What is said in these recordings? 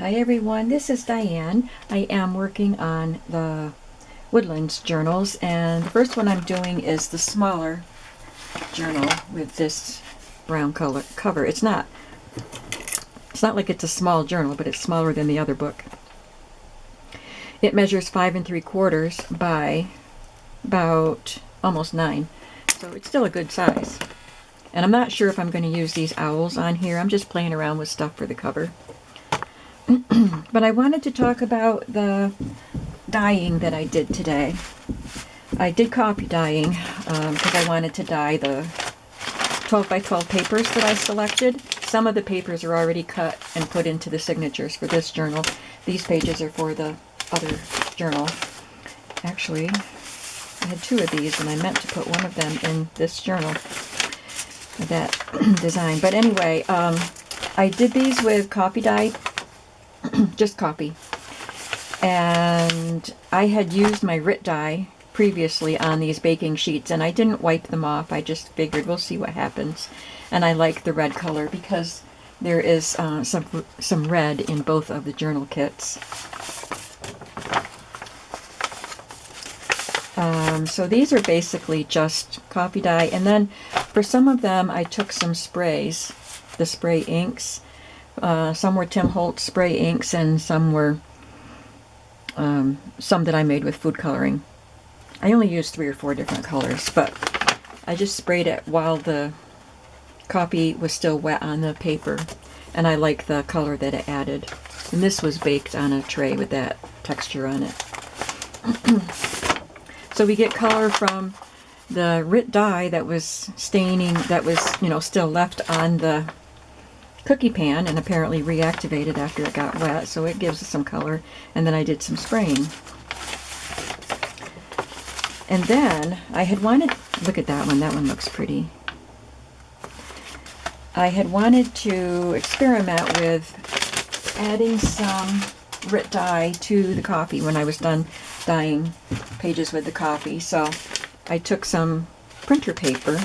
Hi everyone, this is Diane. I am working on the Woodlands journals, and the first one I'm doing is the smaller journal with this brown color cover. It's not like it's a small journal, but it's smaller than the other book. It measures 5 3/4 by about almost 9, so it's still a good size. And I'm not sure if I'm going to use these owls on here. I'm just playing around with stuff for the cover. But I wanted to talk about the dyeing that I did today. I did copy dyeing because I wanted to dye the 12 by 12 papers that I selected. Some of the papers are already cut and put into the signatures for this journal. These pages are for the other journal. Actually, I had 2 of these and I meant to put one of them in this journal, that design. But anyway, I did these with copy dye, just copy. And I had used my RIT dye previously on these baking sheets, and I didn't wipe them off. I just figured we'll see what happens. And I like the red color because there is some red in both of the journal kits. So these are basically just copy dye, and then for some of them I took some sprays, the spray inks. Some were Tim Holtz spray inks, and some were some that I made with food coloring. I only used 3 or 4 different colors, but I just sprayed it while the copy was still wet on the paper, and I like the color that it added. And this was baked on a tray with that texture on it. So we get color from the RIT dye that was staining, that was, still left on the cookie pan and apparently reactivated after it got wet, so it gives us some color. And then I did some spraying. And then I had wanted, look at that one looks pretty. I had wanted to experiment with adding some RIT dye to the copy when I was done dyeing pages with the copy. So I took some printer paper,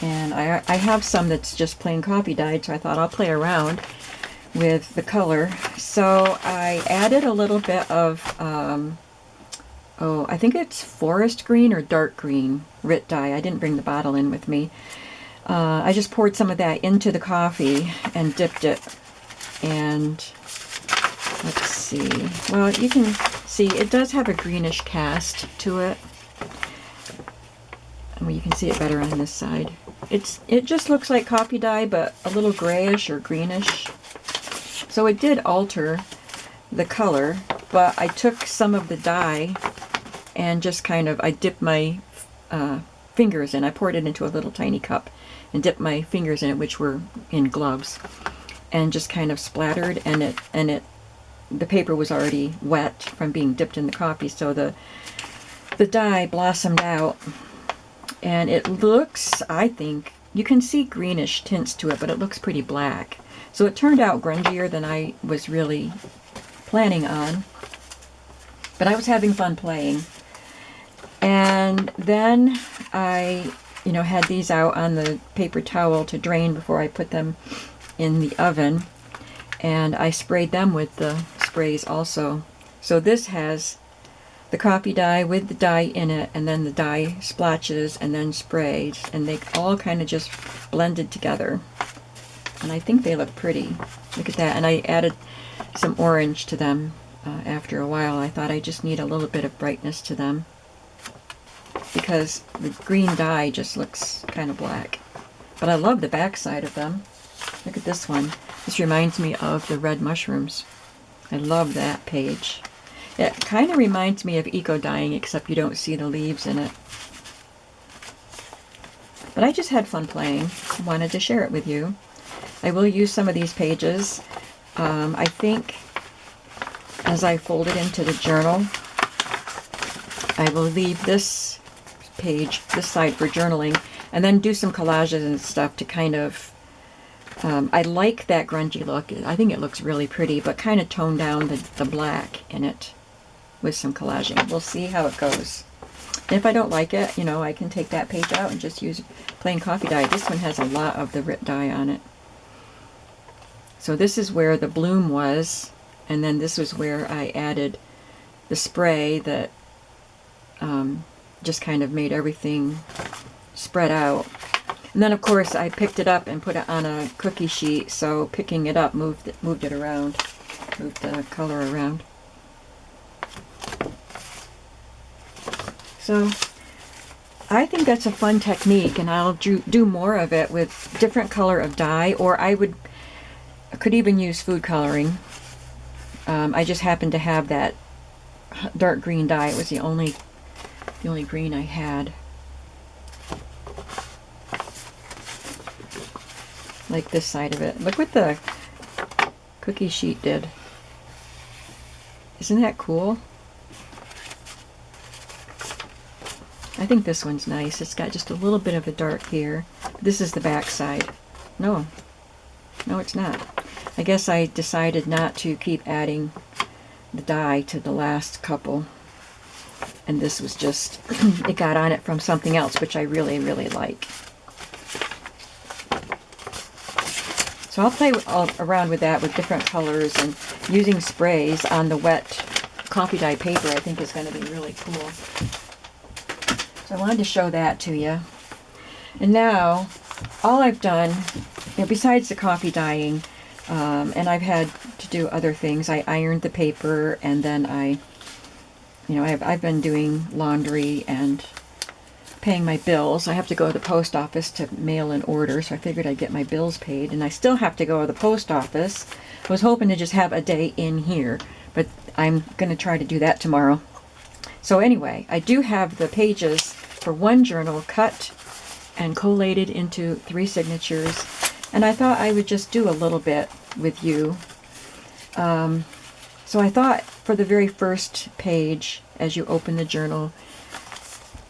and I have some that's just plain copy dyed, so I thought I'll play around with the color. So I added a little bit of, I think it's forest green or dark green RIT dye. I didn't bring the bottle in with me. I just poured some of that into the coffee and dipped it. And let's see. Well, you can see it does have a greenish cast to it. I mean, you can see it better on this side. It just looks like copy dye, but a little grayish or greenish. So it did alter the color, but I took some of the dye and just I dipped my fingers in. I poured it into a little tiny cup and dipped my fingers in it, which were in gloves, and just kind of splattered, and the paper was already wet from being dipped in the coffee, so the dye blossomed out, and it looks, I think, you can see greenish tints to it, but it looks pretty black. So it turned out grungier than I was really planning on, but I was having fun playing. And then I, had these out on the paper towel to drain before I put them in the oven, and I sprayed them with the sprays also. So this has the copy dye with the dye in it, and then the dye splotches and then sprays, and they all kind of just blended together, and I think they look pretty. Look at that. And I added some orange to them after a while. I thought I just need a little bit of brightness to them because the green dye just looks kind of black. But I love the back side of them. Look at this one. This reminds me of the red mushrooms. I love that page. It kind of reminds me of eco dyeing, except you don't see the leaves in it. But I just had fun playing. I wanted to share it with you. I will use some of these pages. I think as I fold it into the journal, I will leave this page, this side, for journaling, and then do some collages and stuff to kind of, I like that grungy look. I think it looks really pretty, but kind of tone down the black in it with some collaging. We'll see how it goes. And if I don't like it, I can take that page out and just use plain coffee dye. This one has a lot of the RIT dye on it. So this is where the bloom was, and then this was where I added the spray that just kind of made everything spread out. And then of course I picked it up and put it on a cookie sheet, so picking it up moved it around, moved the color around. So I think that's a fun technique, and I'll do more of it with different color of dye, or I could even use food coloring. I just happened to have that dark green dye. It was the only green I had. Like this side of it. Look what the cookie sheet did. Isn't that cool? I think this one's nice. It's got just a little bit of a dark here. This is the back side. No, it's not. I guess I decided not to keep adding the dye to the last couple. And this was just, it got on it from something else, which I really, really like. So I'll play around with that with different colors, and using sprays on the wet coffee dye paper I think is going to be really cool. So I wanted to show that to you. And now, all I've done, besides the coffee dyeing, and I've had to do other things. I ironed the paper, and then I've been doing laundry and paying my bills. I have to go to the post office to mail an order, so I figured I'd get my bills paid, and I still have to go to the post office. I was hoping to just have a day in here, but I'm going to try to do that tomorrow. So anyway, I do have the pages for one journal cut and collated into 3 signatures, and I thought I would just do a little bit with you. So I thought for the very first page, as you open the journal,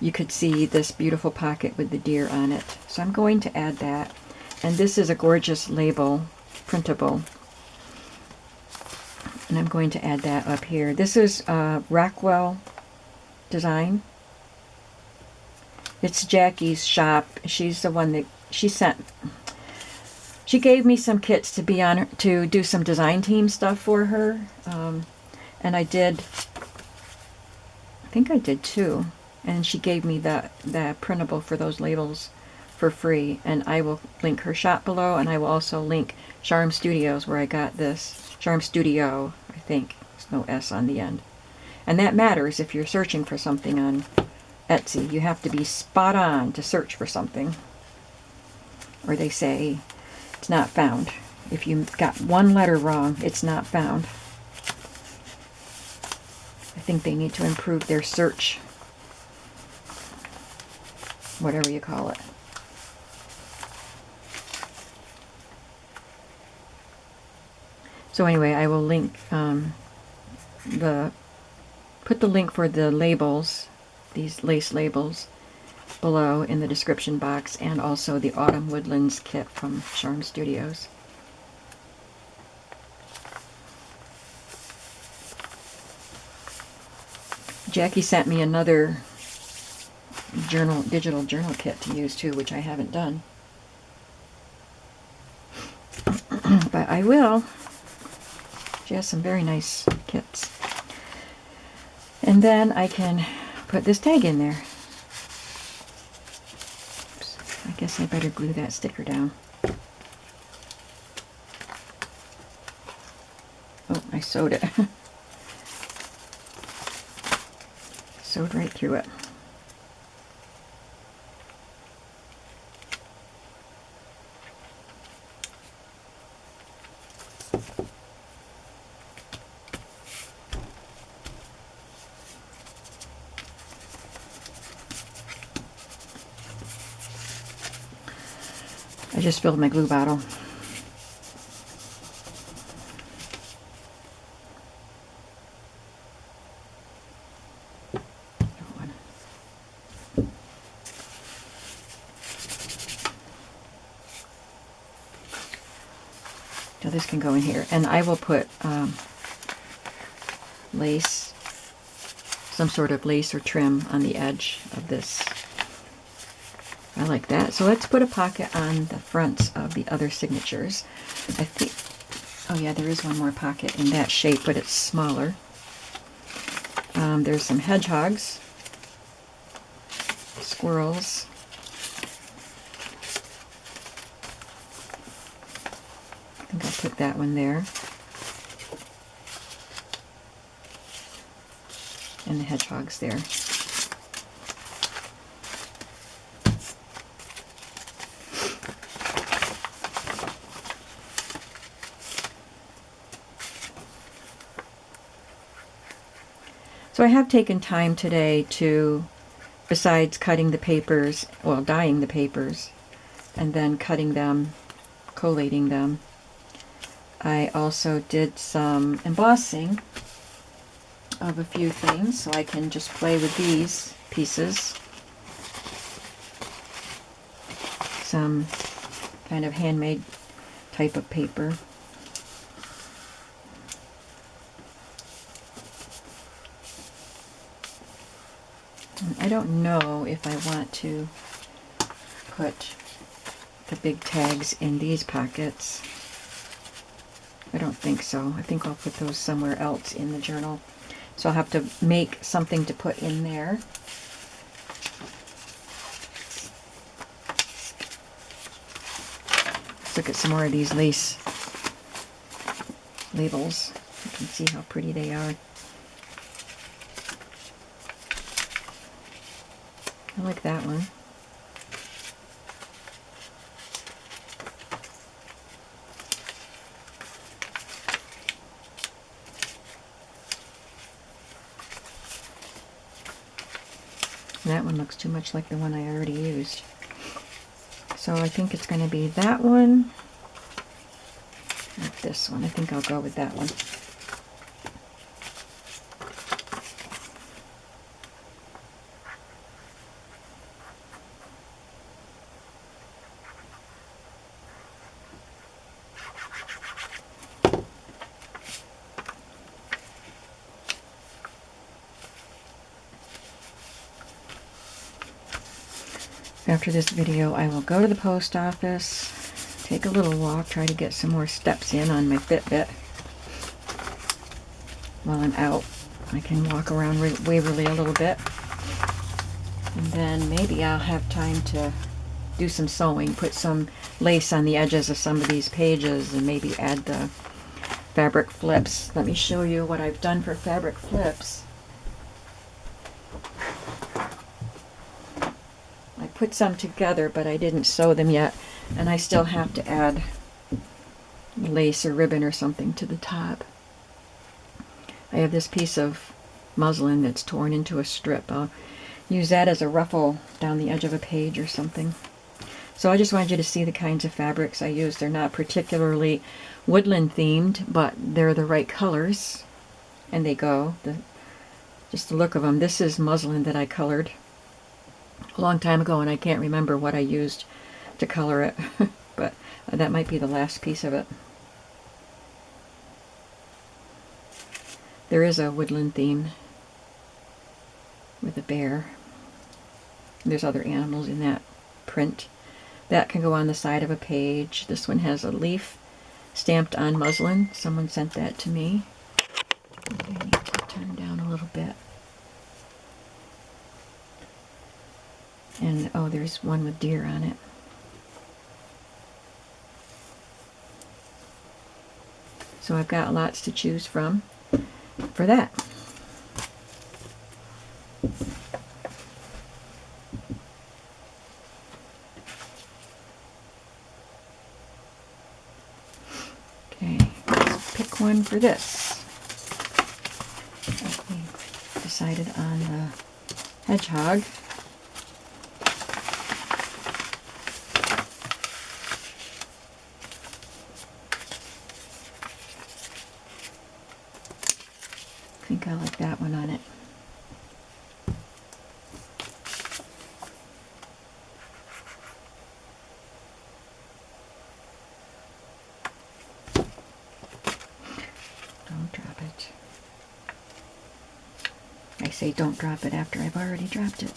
you could see this beautiful pocket with the deer on it. So I'm going to add that. And this is a gorgeous label, printable. And I'm going to add that up here. This is Rockwell design. It's Jackie's shop. She's the one that she sent. She gave me some kits to be on to do some design team stuff for her. And I think I did too. And she gave me the printable for those labels for free. And I will link her shop below, and I will also link Charm Studios, where I got this. Charm Studio, I think. There's no S on the end. And that matters if you're searching for something on Etsy. You have to be spot on to search for something. Or they say it's not found. If you got one letter wrong, it's not found. I think they need to improve their search, whatever you call it. So anyway, I will link put the link for the labels, these lace labels, below in the description box, and also the Autumn Woodlands kit from Charm Studios. Jackie sent me another digital journal kit to use too, which I haven't done. But I will. She has some very nice kits. And then I can put this tag in there. Oops. I guess I better glue that sticker down. Oh, I sewed it. Sewed right through it. I just filled my glue bottle. So this can go in here, and I will put lace, some sort of lace or trim on the edge of this. I like that. So let's put a pocket on the fronts of the other signatures. I Oh yeah, there is one more pocket in that shape, but it's smaller. There's some hedgehogs, squirrels, I think I'll put that one there, and the hedgehogs there. So I have taken time today to, besides cutting the papers, well, dyeing the papers, and then cutting them, collating them, I also did some embossing of a few things, so I can just play with these pieces. Some kind of handmade type of paper. I don't know if I want to put the big tags in these pockets. I don't think so. I think I'll put those somewhere else in the journal. So I'll have to make something to put in there. Let's look at some more of these lace labels. You can see how pretty they are. I like that one. That one looks too much like the one I already used. So I think it's going to be that one, not this one. I think I'll go with that one. After this video, I will go to the post office, take a little walk, try to get some more steps in on my Fitbit. While I'm out, I can walk around Waverly a little bit. And then maybe I'll have time to do some sewing, put some lace on the edges of some of these pages, and maybe add the fabric flips. Let me show you what I've done for fabric flips. I put some together, but I didn't sew them yet, and I still have to add lace or ribbon or something to the top. I have this piece of muslin that's torn into a strip. I'll use that as a ruffle down the edge of a page or something. So I just wanted you to see the kinds of fabrics I use. They're not particularly woodland themed, but they're the right colors, and they go. Just the look of them. This is muslin that I colored a long time ago, and I can't remember what I used to color it, but that might be the last piece of it. There is a woodland theme with a bear. There's other animals in that print. That can go on the side of a page. This one has a leaf stamped on muslin. Someone sent that to me. I need to turn down a little bit. And oh, there's one with deer on it. So I've got lots to choose from for that. Okay, let's pick one for this. We decided on the hedgehog. I think I like that one on it. Don't drop it. I say don't drop it after I've already dropped it.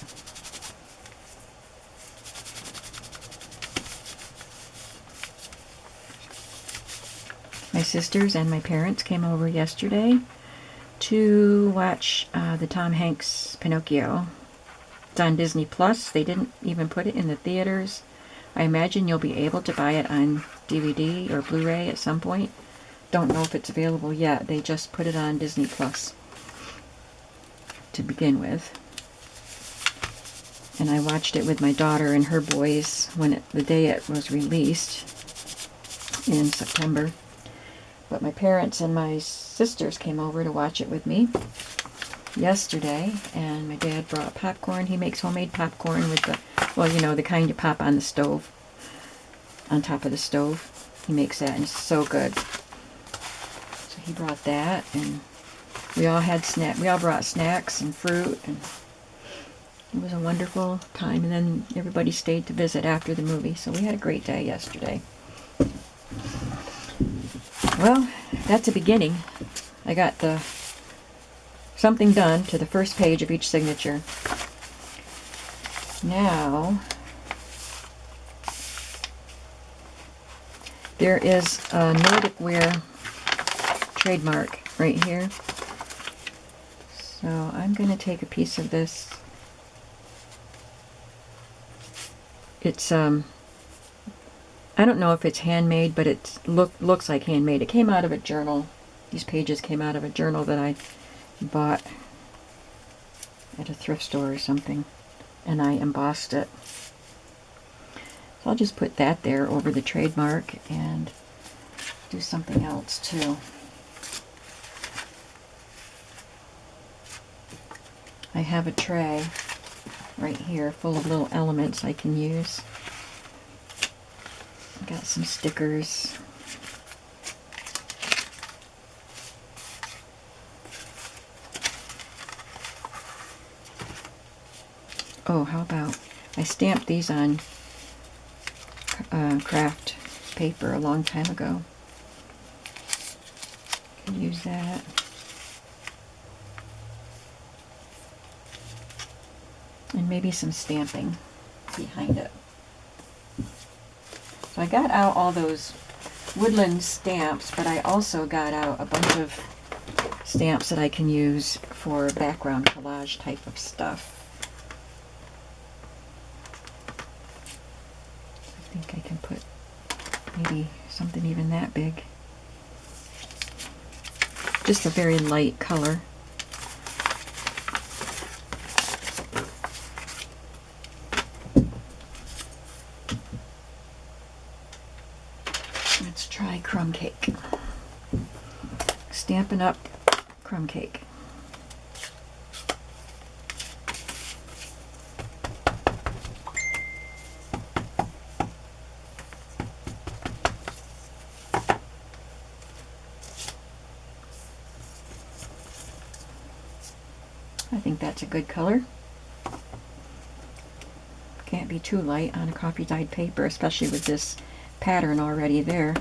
My sisters and my parents came over yesterday to watch the Tom Hanks Pinocchio. It's on Disney Plus. They didn't even put it in the theaters. I imagine you'll be able to buy it on DVD or Blu-ray at some point. Don't know if it's available yet. They just put it on Disney Plus to begin with. And I watched it with my daughter and her boys the day it was released in September. But my parents and my sisters came over to watch it with me yesterday, and my dad brought popcorn. He makes homemade popcorn with the, well, you know, the kind you pop on the stove, on top of the stove. He makes that, and it's so good. So he brought that, and we all brought snacks and fruit, and it was a wonderful time. And then everybody stayed to visit after the movie, so we had a great day yesterday. Well, that's a beginning. I got something done to the first page of each signature. Now, there is a Nordic Wear trademark right here. So I'm going to take a piece of this. It's I don't know if it's handmade, but it looks like handmade. It came out of a journal. These pages came out of a journal that I bought at a thrift store or something, and I embossed it. So I'll just put that there over the trademark and do something else too. I have a tray right here full of little elements I can use. Got some stickers. Oh, how about I stamped these on craft paper a long time ago. Can use that. And maybe some stamping behind it. So I got out all those Woodland stamps, but I also got out a bunch of stamps that I can use for background collage type of stuff. I think I can put maybe something even that big. Just a very light color. Let's try crumb cake. Stampin' Up! Crumb cake. I think that's a good color. Can't be too light on a coffee dyed paper, especially with this pattern already there.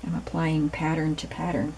I'm applying pattern to pattern.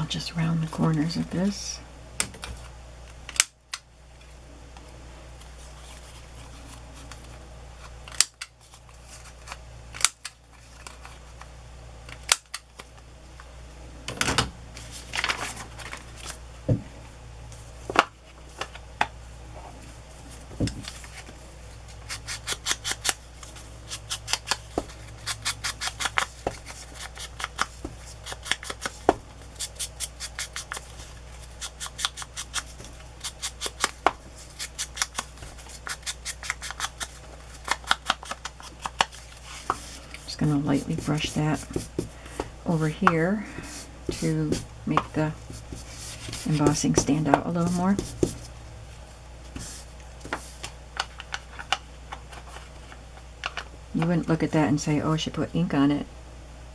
Just round the corners of this. Just going to lightly brush that over here to make the embossing stand out a little more. You wouldn't look at that and say, oh, she put ink on it,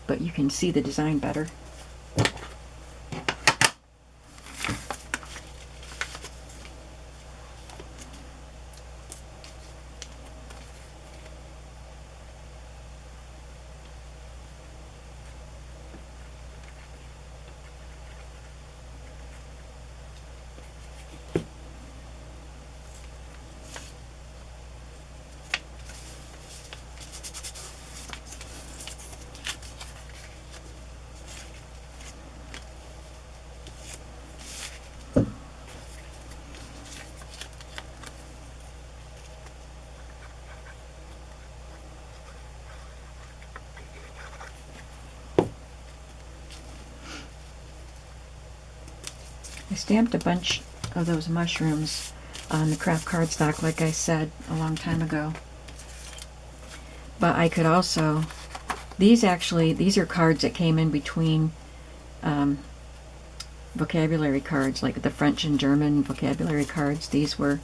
but you can see the design better. I stamped a bunch of those mushrooms on the craft cardstock, like I said a long time ago. But I could also, these are cards that came in between vocabulary cards, like the French and German vocabulary cards. These were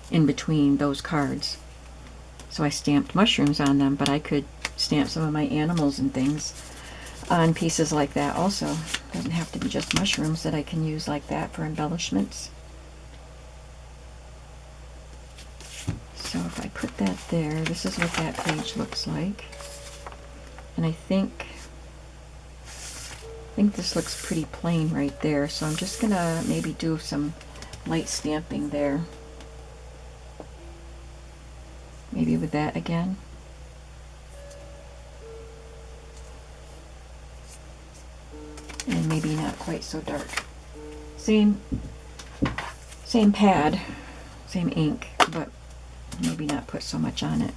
in between those cards. So I stamped mushrooms on them, but I could stamp some of my animals and things on pieces like that also. It doesn't have to be just mushrooms that I can use like that for embellishments. So if I put that there, this is what that page looks like. And I think this looks pretty plain right there, so I'm just gonna maybe do some light stamping there. Maybe with that again. And maybe not quite so dark. Same pad, same ink, but maybe not put so much on it.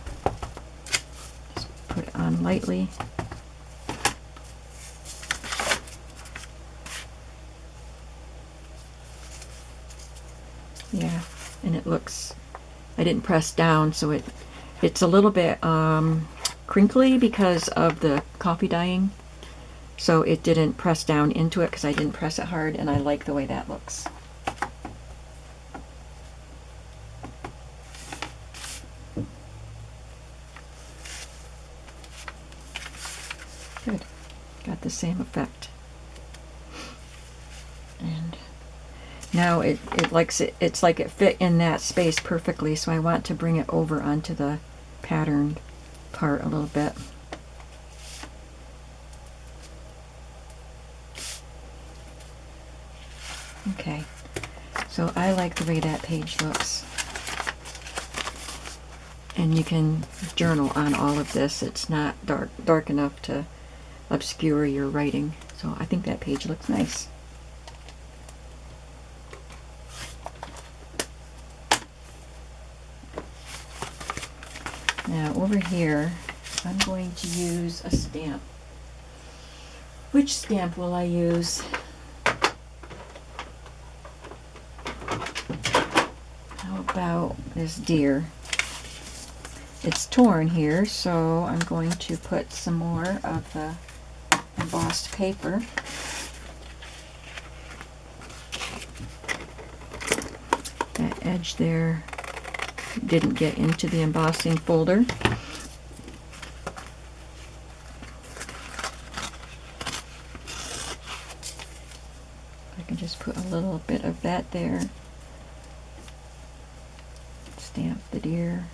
Just put it on lightly. Yeah, and it looks, I didn't press down, so it's a little bit crinkly because of the coffee dyeing. So it didn't press down into it because I didn't press it hard, and I like the way that looks. Good. Got the same effect. And now it's like it fit in that space perfectly, so I want to bring it over onto the patterned part a little bit. Okay, so I like the way that page looks. And you can journal on all of this. It's not dark enough to obscure your writing. So I think that page looks nice. Now over here, I'm going to use a stamp. Which stamp will I use? How about this deer? It's torn here, so I'm going to put some more of the embossed paper. That edge there didn't get into the embossing folder. I can just put a little bit of that there. Stamp the deer.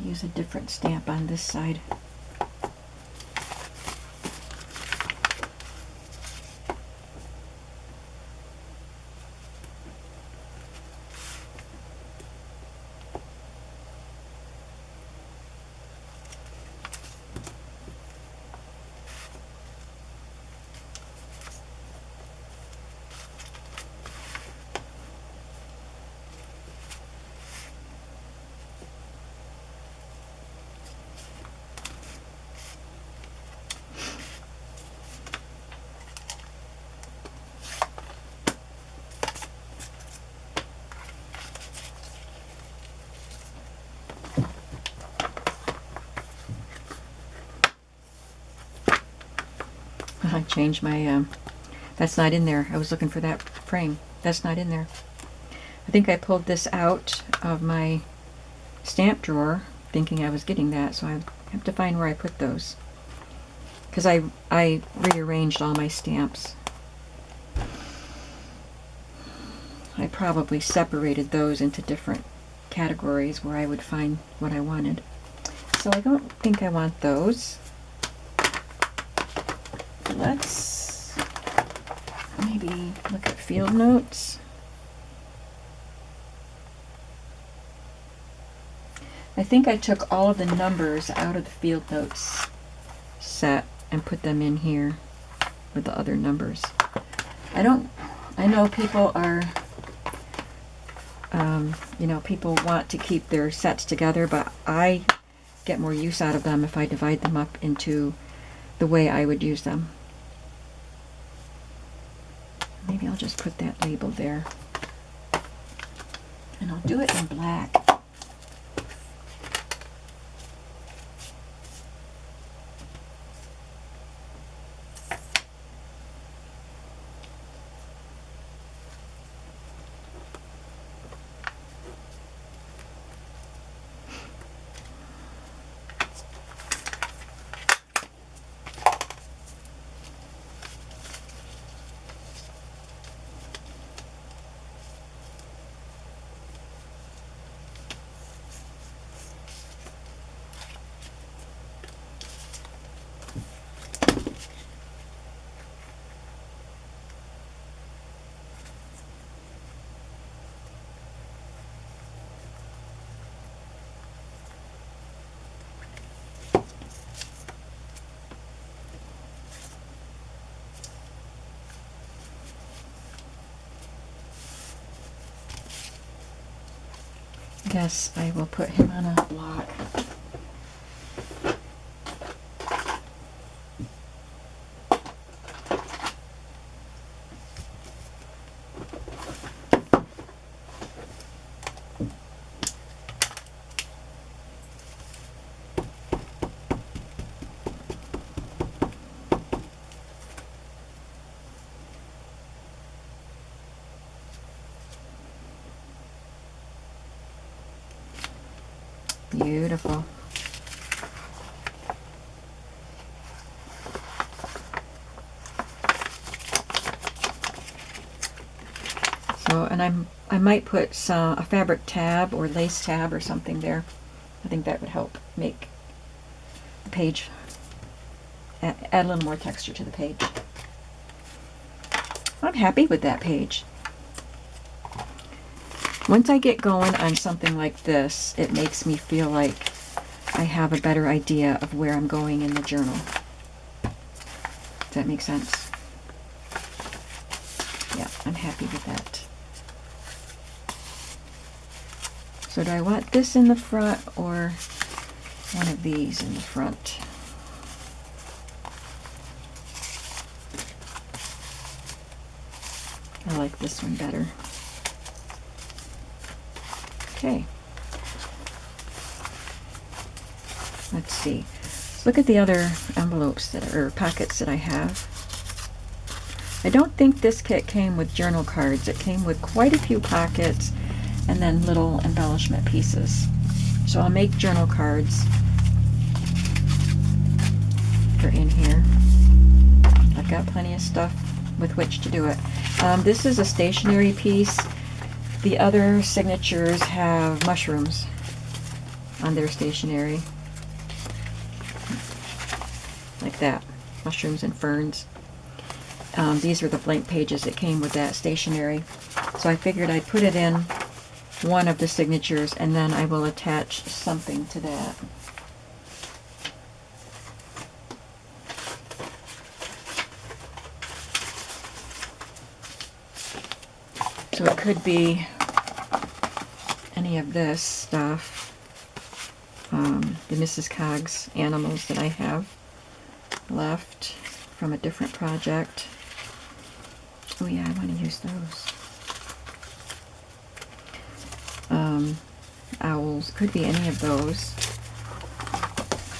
Use a different stamp on this side. I changed my, that's not in there. I was looking for that frame. That's not in there. I think I pulled this out of my stamp drawer thinking I was getting that, so I have to find where I put those. Because I rearranged all my stamps. I probably separated those into different categories where I would find what I wanted. So I don't think I want those. Let's maybe look at field notes. I think I took all of the numbers out of the field notes set and put them in here with the other numbers. I know people are, people want to keep their sets together, but I get more use out of them if I divide them up into the way I would use them. Maybe I'll just put that label there. And I'll do it in black. Guess I will put him on a block. Beautiful. So, and I might put a fabric tab or lace tab or something there. I think that would help make the page, add a little more texture to the page. I'm happy with that page. Once I get going on something like this, it makes me feel like I have a better idea of where I'm going in the journal. Does that make sense? Yeah, I'm happy with that. So do I want this in the front or one of these in the front? I like this one better. Okay. Let's see. Look at the other envelopes that are pockets that I have. I don't think this kit came with journal cards. It came with quite a few pockets and then little embellishment pieces. So I'll make journal cards for in here. I've got plenty of stuff with which to do it. This is a stationery piece. The other signatures have mushrooms on their stationery. Like that. Mushrooms and ferns. These are the blank pages that came with that stationery. So I figured I'd put it in one of the signatures and then I will attach something to that. So it could be any of this stuff, the Mrs. Coggs animals that I have left from a different project. Oh yeah, I want to use those. Owls, could be any of those.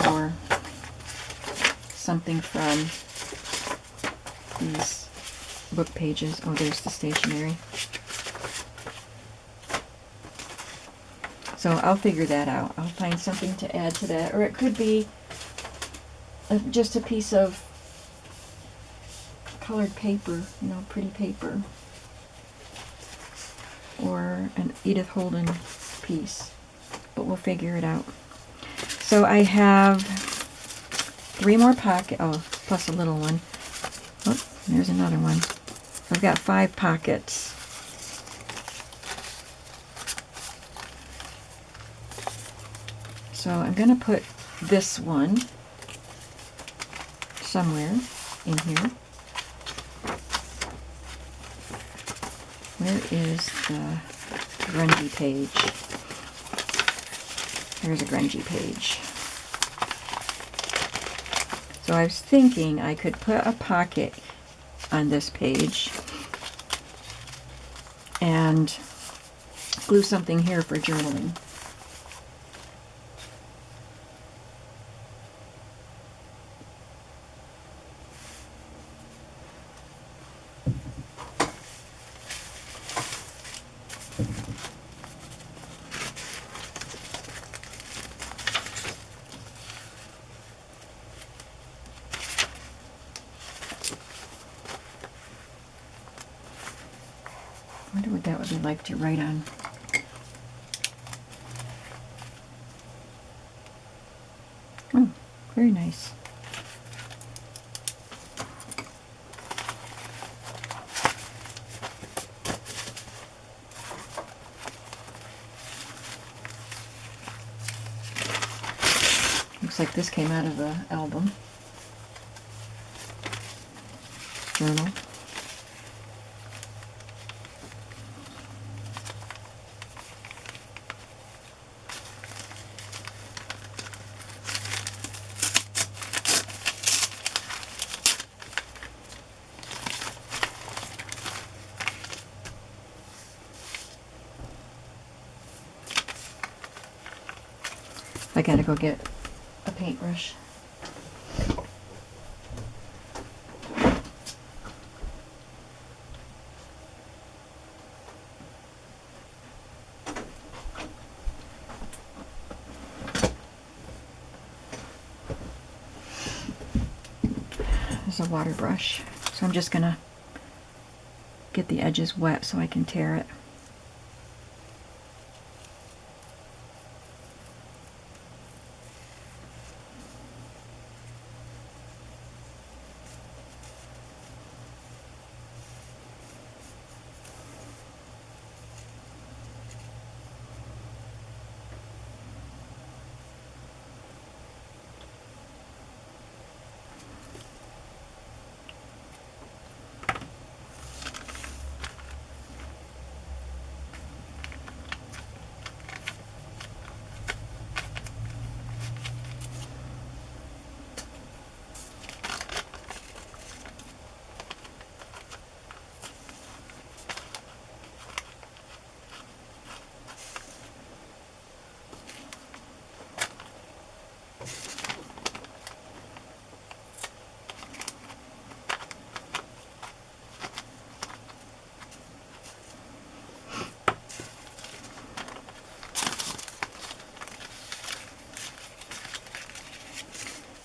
Or something from these book pages. Oh, there's the stationery. So I'll figure that out. I'll find something to add to that. Or it could be just a piece of colored paper, you know, pretty paper. Or an Edith Holden piece. But we'll figure it out. So I have 3 more pockets. Oh, plus a little one. Oh, there's another one. I've got 5 pockets. So I'm going to put this one somewhere in here. Where is the grungy page? There's a grungy page. So I was thinking I could put a pocket on this page and glue something here for journaling. I wonder what that would be like to write on. Oh, very nice. Looks like this came out of the album. Journal. I gotta go get a paintbrush. There's a water brush. So I'm just gonna get the edges wet so I can tear it.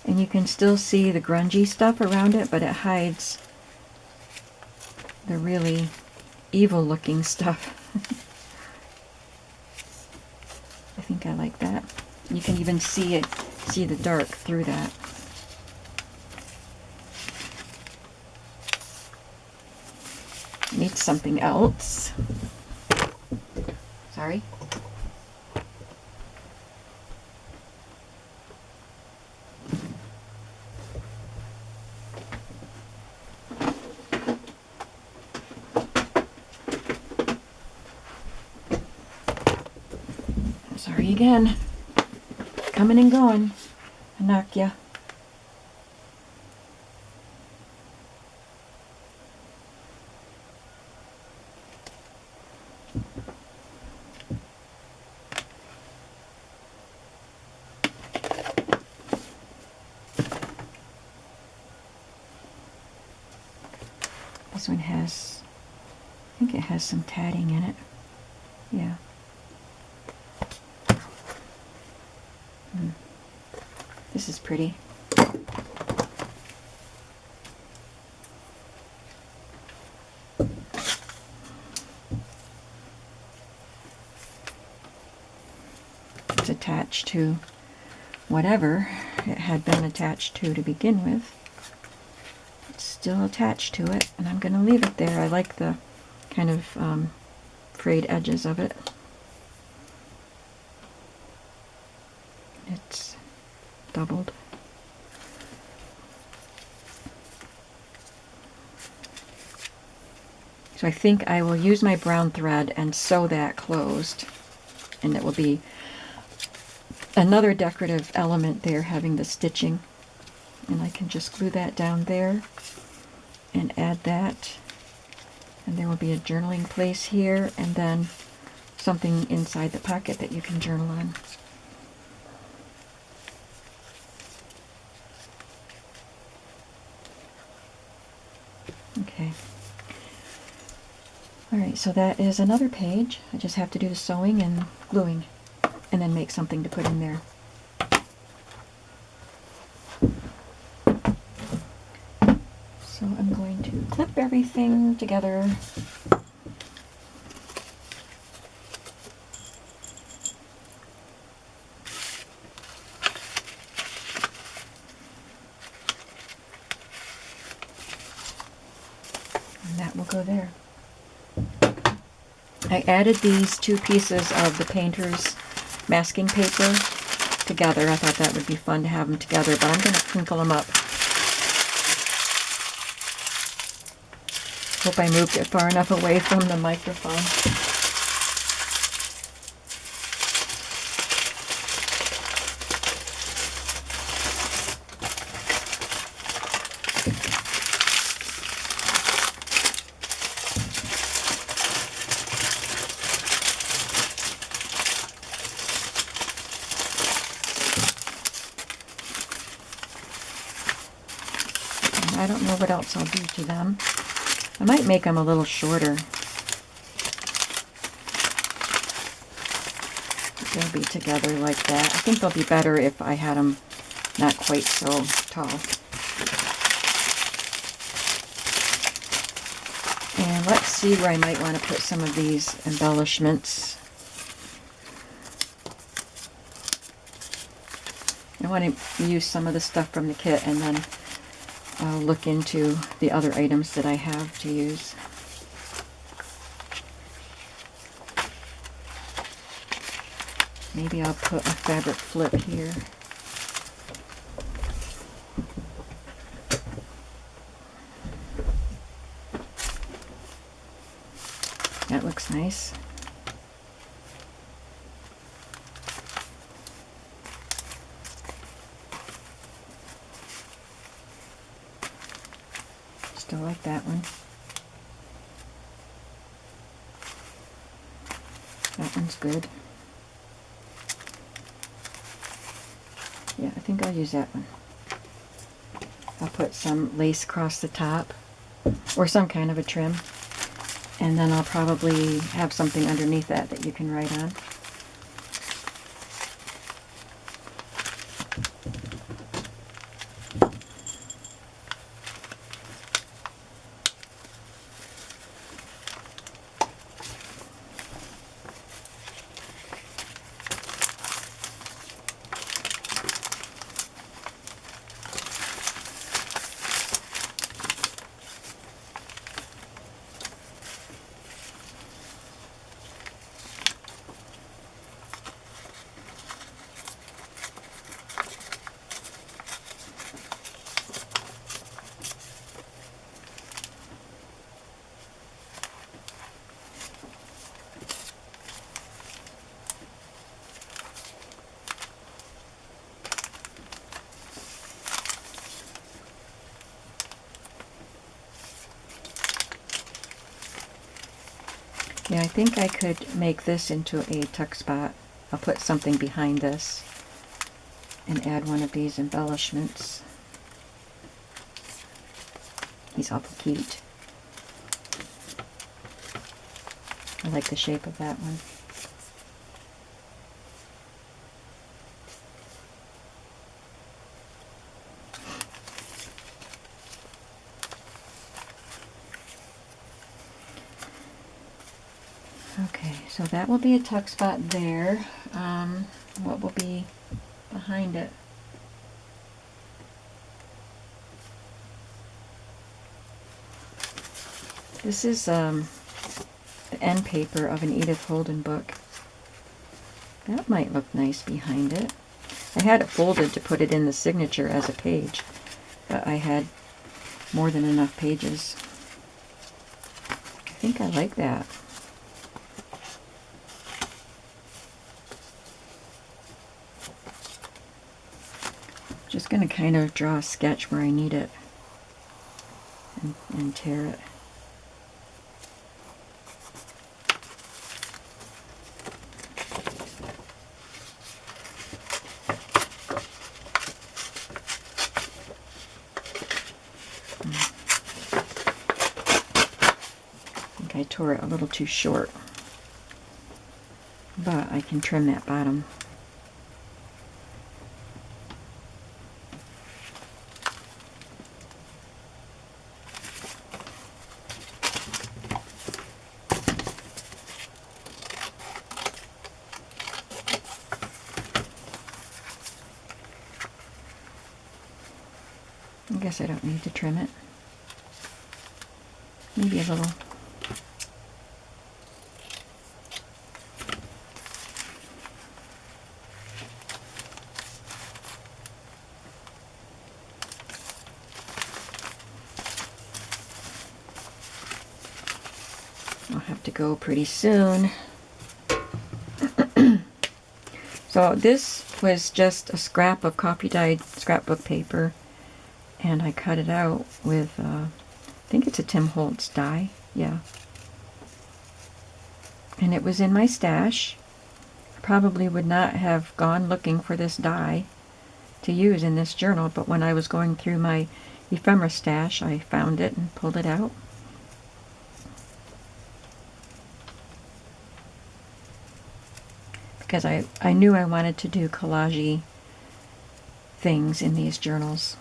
And you can still see the grungy stuff around it, but it hides the really evil looking stuff. I think I like that. You can even see the dark through that. Need something else. Sorry. Sorry again. Coming and going. I knock ya. This one has, I think it has some tatting in it. Yeah. This is pretty. It's attached to whatever it had been attached to begin with. It's still attached to it, and I'm going to leave it there. I like the kind of frayed edges of it. It's doubled. So I think I will use my brown thread and sew that closed, and it will be another decorative element there, having the stitching. And I can just glue that down there and add that, and there will be a journaling place here, and then something inside the pocket that you can journal on. Okay. Alright, so that is another page. I just have to do the sewing and gluing, and then make something to put in there. So I'm going to clip everything together. And that will go there. I added these two pieces of the painter's masking paper together. I thought that would be fun to have them together, but I'm going to crinkle them up. Hope I moved it far enough away from the microphone. I don't know what else I'll do to them. I might make them a little shorter. They'll be together like that. I think they'll be better if I had them not quite so tall. And let's see where I might want to put some of these embellishments. I want to use some of the stuff from the kit, and then I'll look into the other items that I have to use. Maybe I'll put a fabric flip here. That looks nice. Still like that one. That one's good. Yeah, I think I'll use that one. I'll put some lace across the top, or some kind of a trim, and then I'll probably have something underneath that that you can write on. Yeah, I think I could make this into a tuck spot. I'll put something behind this and add one of these embellishments. He's awful cute. I like the shape of that one. Okay, so that will be a tuck spot there. What will be behind it? This is the end paper of an Edith Holden book. That might look nice behind it. I had it folded to put it in the signature as a page, but I had more than enough pages. I think I like that. Just going to kind of draw a sketch where I need it and tear it. I think I tore it a little too short, but I can trim that bottom. I guess I don't need to trim it. Maybe a little. I'll have to go pretty soon. So this was just a scrap of copy dyed scrapbook paper, and I cut it out with, I think it's a Tim Holtz die, yeah. And it was in my stash. I probably would not have gone looking for this die to use in this journal, but when I was going through my ephemera stash, I found it and pulled it out. Because I knew I wanted to do collage-y things in these journals.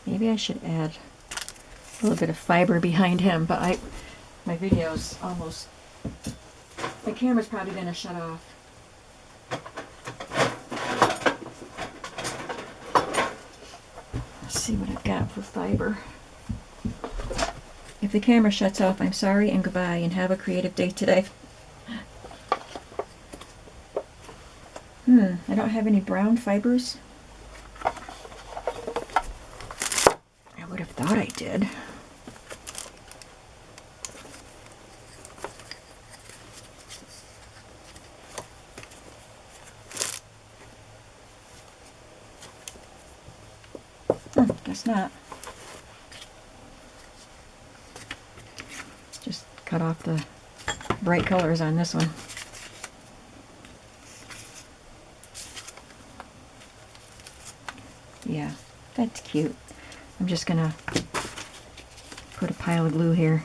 Maybe I should add a little bit of fiber behind him, but my video's almost, my camera's probably going to shut off. Let's see what I've got for fiber. If the camera shuts off, I'm sorry and goodbye, and have a creative day today. I don't have any brown fibers. I would have thought I did. not. Just cut off the bright colors on this one. Yeah, that's cute. I'm just gonna put a pile of glue here.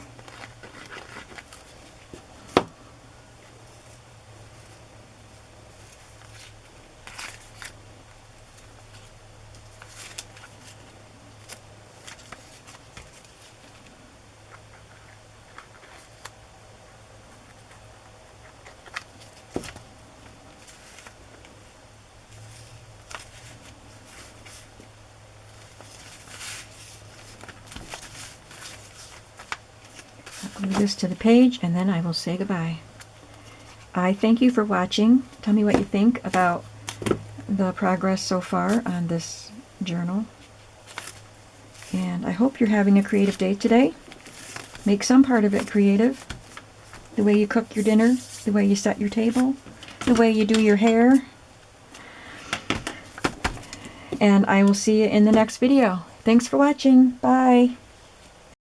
Glue this to the page and then I will say goodbye. I thank you for watching. Tell me what you think about the progress so far on this journal. And I hope you're having a creative day today. Make some part of it creative. The way you cook your dinner, the way you set your table, the way you do your hair. And I will see you in the next video. Thanks for watching. Bye.